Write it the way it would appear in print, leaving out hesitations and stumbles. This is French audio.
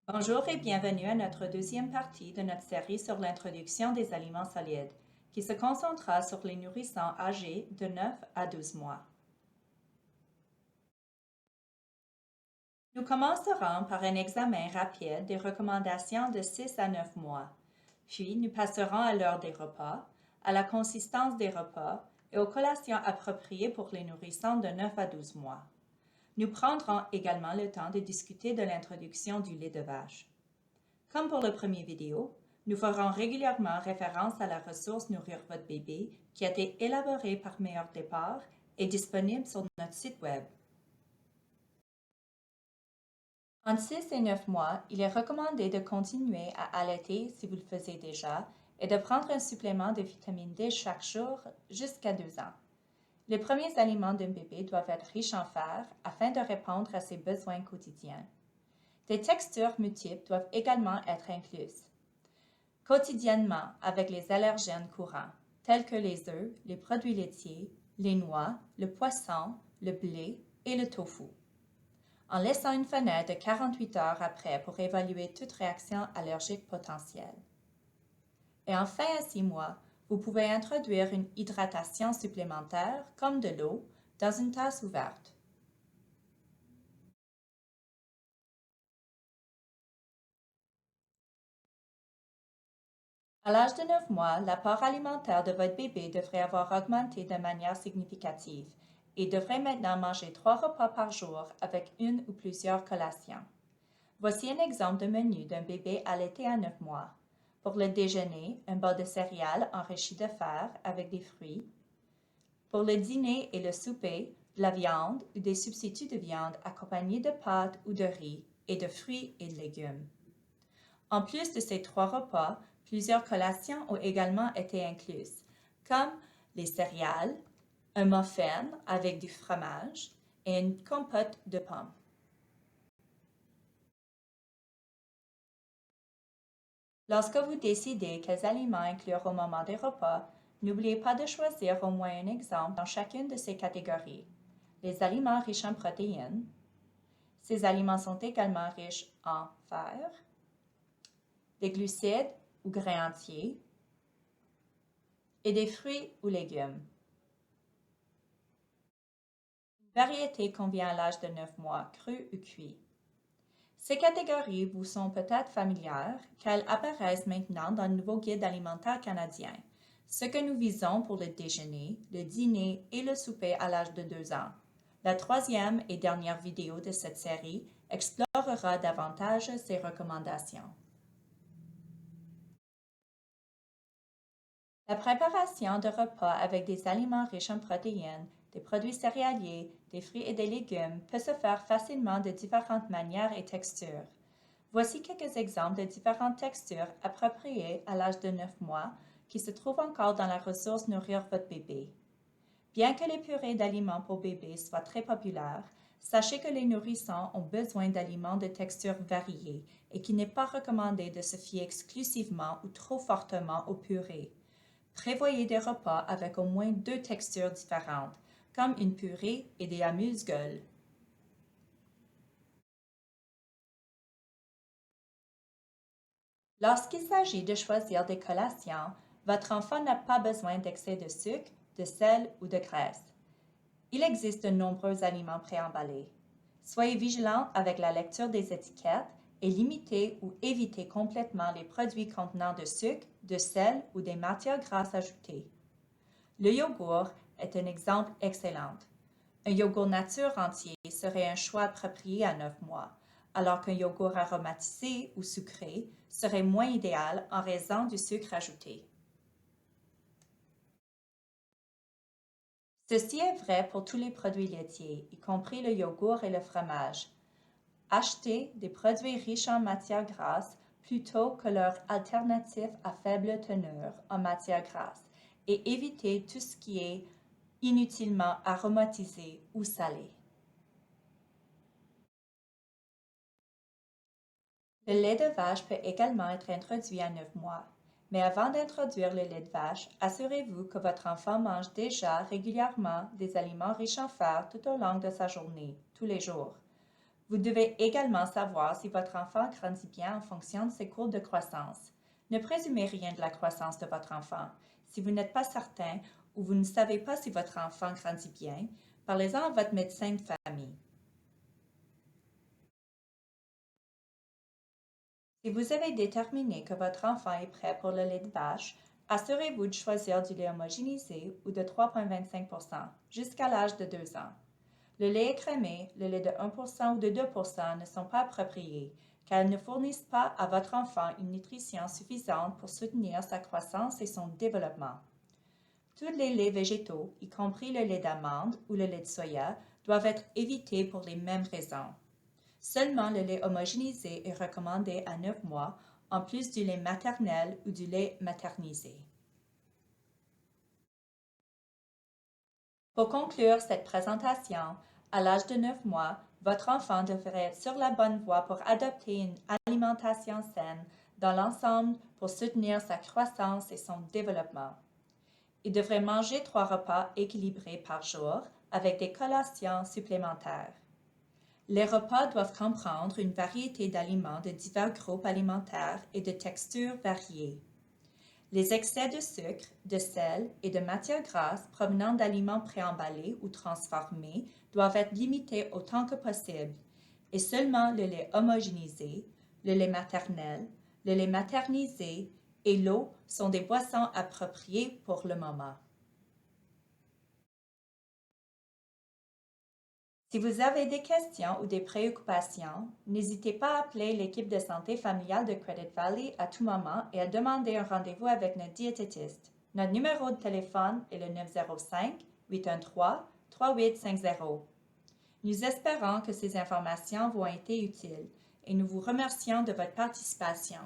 Bonjour et bienvenue à notre deuxième partie de notre série sur l'introduction des aliments solides, qui se concentrera sur les nourrissons âgés de 9 à 12 mois. Nous commencerons par un examen rapide des recommandations de 6 à 9 mois, puis nous passerons à l'heure des repas, à la consistance des repas et aux collations appropriées pour les nourrissons de 9 à 12 mois. Nous prendrons également le temps de discuter de l'introduction du lait de vache. Comme pour la première vidéo, nous ferons régulièrement référence à la ressource Nourrir votre bébé qui a été élaborée par Meilleur Départ et disponible sur notre site Web. En 6 et 9 mois, il est recommandé de continuer à allaiter si vous le faisiez déjà et de prendre un supplément de vitamine D chaque jour jusqu'à 2 ans. Les premiers aliments d'un bébé doivent être riches en fer afin de répondre à ses besoins quotidiens. Des textures multiples doivent également être incluses. Quotidiennement avec les allergènes courants, tels que les œufs, les produits laitiers, les noix, le poisson, le blé et le tofu. En laissant une fenêtre de 48 heures après pour évaluer toute réaction allergique potentielle. Et enfin, à 6 mois, vous pouvez introduire une hydratation supplémentaire, comme de l'eau, dans une tasse ouverte. À l'âge de 9 mois, l'apport alimentaire de votre bébé devrait avoir augmenté de manière significative et devrait maintenant manger 3 repas par jour avec une ou plusieurs collations. Voici un exemple de menu d'un bébé allaité à 9 mois. Pour le déjeuner, un bol de céréales enrichi de fer avec des fruits. Pour le dîner et le souper, de la viande ou des substituts de viande accompagnés de pâtes ou de riz et de fruits et de légumes. En plus de ces 3 repas, plusieurs collations ont également été incluses, comme les céréales, un muffin avec du fromage et une compote de pommes. Lorsque vous décidez quels aliments inclure au moment des repas, n'oubliez pas de choisir au moins un exemple dans chacune de ces catégories. Les aliments riches en protéines. Ces aliments sont également riches en fer, des glucides ou grains entiers et des fruits ou légumes. Une variété convient à l'âge de 9 mois, cru ou cuit. Ces catégories vous sont peut-être familières car elles apparaissent maintenant dans le nouveau guide alimentaire canadien. Ce que nous visons pour le déjeuner, le dîner et le souper à l'âge de 2 ans. La troisième et dernière vidéo de cette série explorera davantage ces recommandations. La préparation de repas avec des aliments riches en protéines, des produits céréaliers, des fruits et des légumes peut se faire facilement de différentes manières et textures. Voici quelques exemples de différentes textures appropriées à l'âge de 9 mois qui se trouvent encore dans la ressource Nourrir votre bébé. Bien que les purées d'aliments pour bébés soient très populaires, sachez que les nourrissons ont besoin d'aliments de texture variée et qu'il n'est pas recommandé de se fier exclusivement ou trop fortement aux purées. Prévoyez des repas avec au moins 2 textures différentes, comme une purée et des amuse-gueules. Lorsqu'il s'agit de choisir des collations, votre enfant n'a pas besoin d'excès de sucre, de sel ou de graisse. Il existe de nombreux aliments préemballés. Soyez vigilant avec la lecture des étiquettes et limitez ou évitez complètement les produits contenant de sucre, de sel ou des matières grasses ajoutées. Le yogourt est un exemple excellent. Un yogourt nature entier serait un choix approprié à 9 mois, alors qu'un yogourt aromatisé ou sucré serait moins idéal en raison du sucre ajouté. Ceci est vrai pour tous les produits laitiers, y compris le yogourt et le fromage. Achetez des produits riches en matières grasses plutôt que leur alternative à faible teneur en matières grasses et évitez tout ce qui est inutilement aromatisé ou salé. Le lait de vache peut également être introduit à 9 mois. Mais avant d'introduire le lait de vache, assurez-vous que votre enfant mange déjà régulièrement des aliments riches en fer tout au long de sa journée, tous les jours. Vous devez également savoir si votre enfant grandit bien en fonction de ses courbes de croissance. Ne présumez rien de la croissance de votre enfant. Si vous n'êtes pas certain ou vous ne savez pas si votre enfant grandit bien, parlez-en à votre médecin de famille. Si vous avez déterminé que votre enfant est prêt pour le lait de vache, assurez-vous de choisir du lait homogénéisé ou de 3,25 jusqu'à l'âge de 2 ans. Le lait écrémé, le lait de 1 ou de 2 ne sont pas appropriés, car ils ne fournissent pas à votre enfant une nutrition suffisante pour soutenir sa croissance et son développement. Tous les laits végétaux, y compris le lait d'amande ou le lait de soya, doivent être évités pour les mêmes raisons. Seulement le lait homogénéisé est recommandé à 9 mois, en plus du lait maternel ou du lait maternisé. Pour conclure cette présentation, à l'âge de 9 mois, votre enfant devrait être sur la bonne voie pour adopter une alimentation saine dans l'ensemble pour soutenir sa croissance et son développement. Il devrait manger 3 repas équilibrés par jour avec des collations supplémentaires. Les repas doivent comprendre une variété d'aliments de divers groupes alimentaires et de textures variées. Les excès de sucre, de sel et de matières grasses provenant d'aliments préemballés ou transformés doivent être limités autant que possible, et seulement le lait homogénéisé, le lait maternel, le lait maternisé et l'eau sont des boissons appropriées pour le moment. Si vous avez des questions ou des préoccupations, n'hésitez pas à appeler l'équipe de santé familiale de Credit Valley à tout moment et à demander un rendez-vous avec notre diététiste. Notre numéro de téléphone est le 905-813-3850. Nous espérons que ces informations vous ont été utiles et nous vous remercions de votre participation.